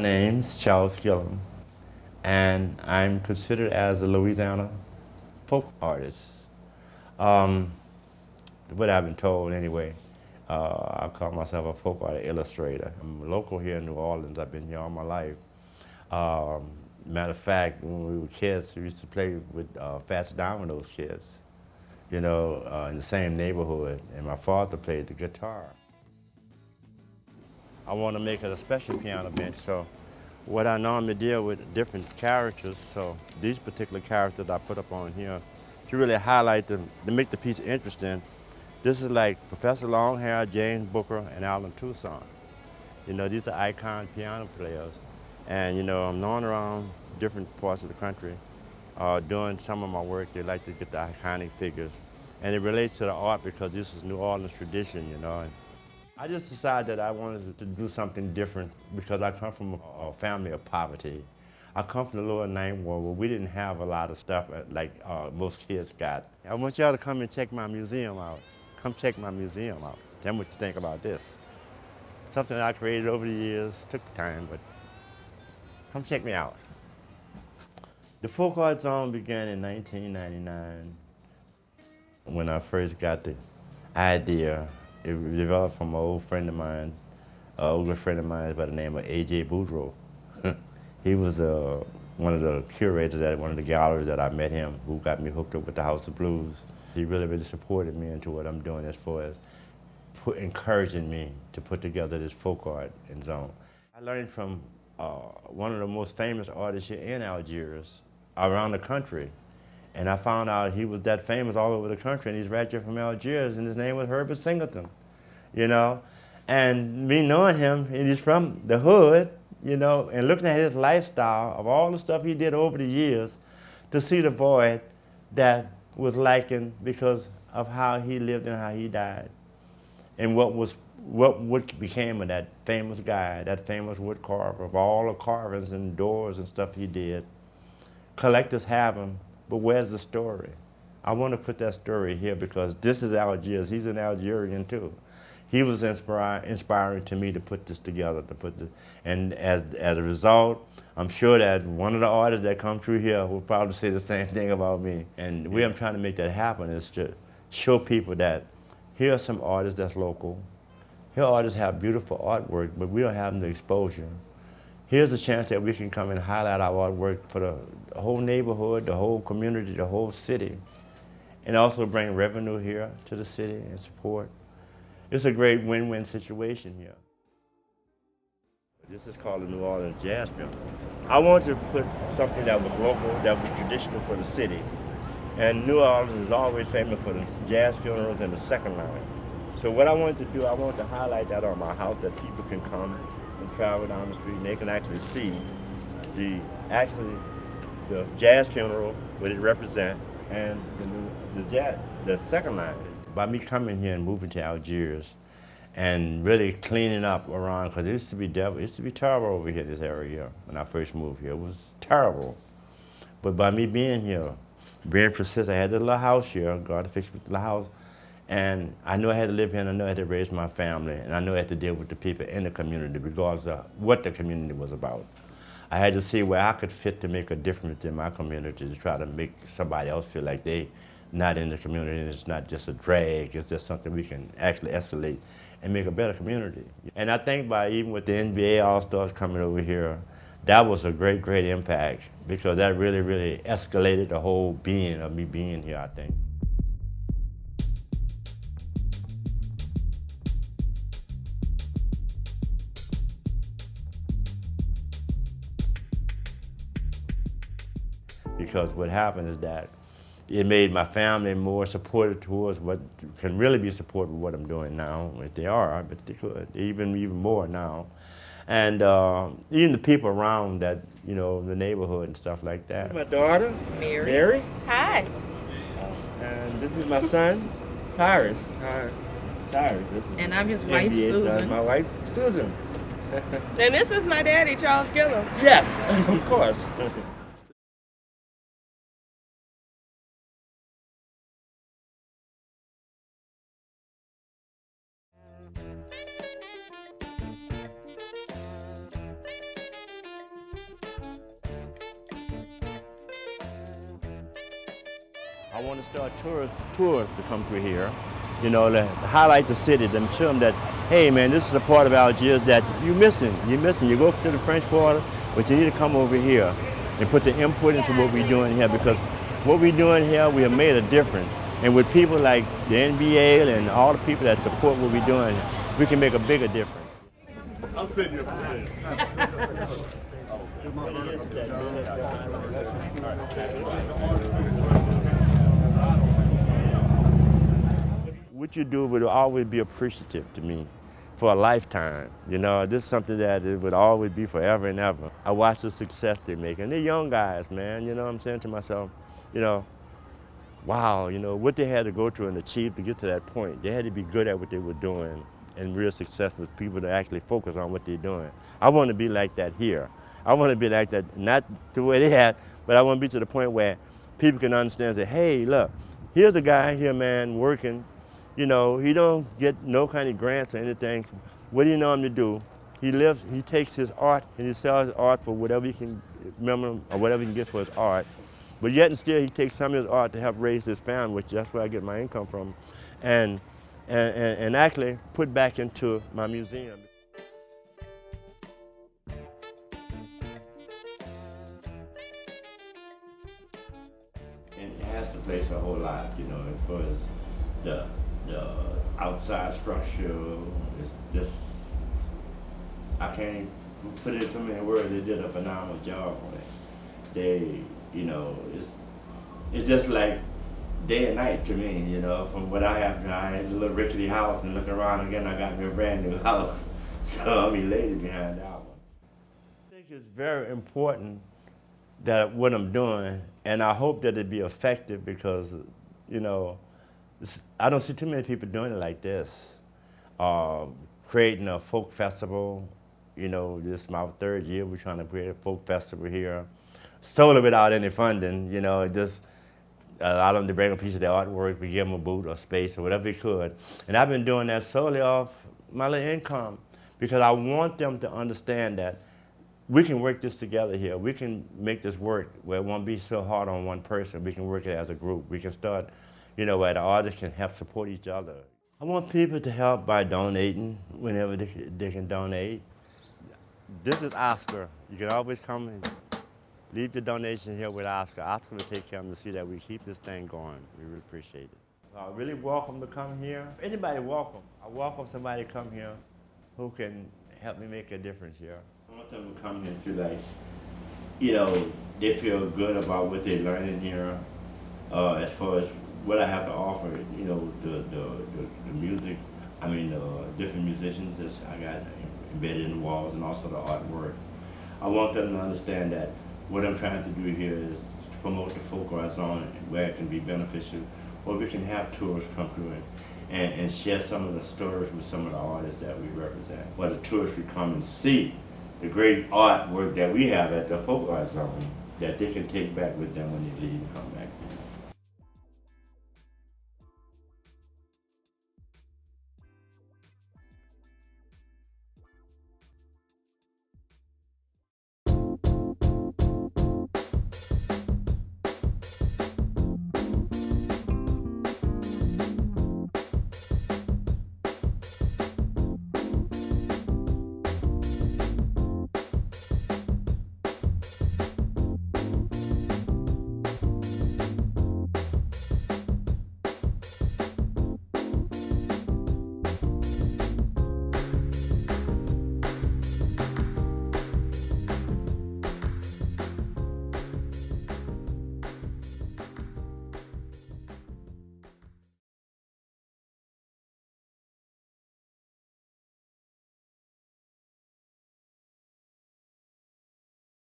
name's Charles Gillam, and I'm considered as a Louisiana folk artist. Um, what I've been told anyway. I call myself a folk art illustrator. I'm local here in New Orleans. I've been here all my life. Um, Matter of fact, when we were kids, we used to play with Fats Domino's kids, in the same neighborhood, and my father played the guitar. I want to make it a special piano bench, so what I normally deal with different characters, so these particular characters I put up on here to really highlight them, to make the piece interesting. This is like Professor Longhair, James Booker, and Alan Toussaint. These are icon piano players. And, I'm known around different parts of the country doing some of my work. They like to get the iconic figures. And it relates to the art because this is New Orleans tradition. And I just decided that I wanted to do something different because I come from a family of poverty. I come from the lower ninth ward where we didn't have a lot of stuff like most kids got. I want y'all to come and check my museum out. Come check my museum out. Tell me what you think about this. Something I created over the years, took time, but come check me out. The folk art zone began in 1999 when I first got the idea. It developed from an old friend of mine, an older friend of mine by the name of A.J. Boudreaux. He was one of the curators at one of the galleries that I met him, who got me hooked up with the House of Blues. He really, really supported me into what I'm doing as far as encouraging me to put together this folk art in zone. I learned from one of the most famous artists here in Algiers, around the country. And I found out he was that famous all over the country, and he's right here from Algiers, and his name was Herbert Singleton, you know? And me knowing him, and he's from the hood, and looking at his lifestyle of all the stuff he did over the years, to see the void that was lacking because of how he lived and how he died. And what became of that famous guy, that famous wood carver, of all the carvings and doors and stuff he did. Collectors have them, but where's the story? I want to put that story here because this is Algiers. He's an Algerian too. He was inspiring to me to put this together, and as a result, I'm sure that one of the artists that come through here will probably say the same thing about me. And the way I'm trying to make that happen is to show people that here are some artists that's local. Here artists have beautiful artwork, but we don't have the exposure. Here's a chance that we can come and highlight our artwork for the whole neighborhood, the whole community, the whole city, and also bring revenue here to the city and support. It's a great win-win situation here. This is called the New Orleans Jazz Festival. I wanted to put something that was local, that was traditional for the city. And New Orleans is always famous for the jazz funerals and the second line. So what I wanted to do, I wanted to highlight that on my house, that people can come and travel down the street and they can actually see the jazz funeral, what it represents, and the second line. By me coming here and moving to Algiers and really cleaning up around, because it used to be terrible over here, this area, when I first moved here. It was terrible. But by me being here, being persistent, I had this little house here, God fixed me the little house, and I knew I had to live here, and I knew I had to raise my family, and I knew I had to deal with the people in the community, regardless of what the community was about. I had to see where I could fit to make a difference in my community, to try to make somebody else feel like they not in the community, and it's not just a drag, it's just something we can actually escalate and make a better community. And I think by even with the NBA All-Stars coming over here, that was a great, great impact because that really, really escalated the whole being of me being here, I think. Because what happened is that it made my family more supportive towards what can really be supportive of what I'm doing now. If they are, but they could, even more now. And even the people around that, the neighborhood and stuff like that. This is my daughter, Mary. Mary. Hi. And this is my son, Tyrus. Tyrus. This is And I'm his wife, Susan. My wife, Susan. And this is my daddy, Charles Gillam. Yes, of course. I want to start tours to come through here, you know, to highlight the city, to show them that, hey man, this is a part of Algiers that you're missing. You're missing. You go to the French Quarter, but you need to come over here and put the input into what we're doing here, because what we're doing here, we have made a difference. And with people like the NBA and all the people that support what we're doing, we can make a bigger difference. I'll send you a plan. What you do would always be appreciative to me for a lifetime. You know, this is something that it would always be forever and ever. I watch the success they make, and they're young guys, man. You know what I'm saying to myself? You know, wow, you know, what they had to go through and achieve to get to that point. They had to be good at what they were doing and real successful people to actually focus on what they're doing. I want to be like that here. I want to be like that, not the way they had, but I want to be to the point where people can understand and say, hey, look, here's a guy here, man, working. You know, he don't get no kind of grants or anything. What do you know him to do? He takes his art and he sells his art for whatever he can remember or whatever he can get for his art. But yet and still he takes some of his art to help raise his family, which that's where I get my income from, and actually put back into my museum. And it has to place a whole lot, you know, as far as the outside structure. It's just, I can't put it in so many words. They did a phenomenal job on it. They, you know, it's just like day and night to me, you know, from what I have now. I had a little rickety house, and looking around again, I got me a brand new house. So I'm elated behind that one. I think it's very important that what I'm doing, and I hope that it be effective, because, you know, I don't see too many people doing it like this. Creating a folk festival, you know, this is my third year. We're trying to create a folk festival here, solely without any funding, you know, just allow them to bring a piece of their artwork, we give them a booth or space or whatever we could. And I've been doing that solely off my little income, because I want them to understand that we can work this together here. We can make this work where it won't be so hard on one person. We can work it as a group. We can start, you know, where the artists can help support each other. I want people to help by donating whenever they can donate. This is Oscar. You can always come and leave your donation here with Oscar. Oscar will take care of them to see that we keep this thing going. We really appreciate it. Really welcome to come here. Anybody welcome. I welcome somebody to come here who can help me make a difference here. I want them to come here and feel like, you know, they feel good about what they're learning here, as far as what I have to offer. You know, the music, I mean, different musicians that I got embedded in the walls, and also the artwork. I want them to understand that what I'm trying to do here is to promote the folk art zone where it can be beneficial, or we can have tourists come through and share some of the stories with some of the artists that we represent. Or the tourists would come and see the great artwork that we have at the folk art zone that they can take back with them when they leave and come back.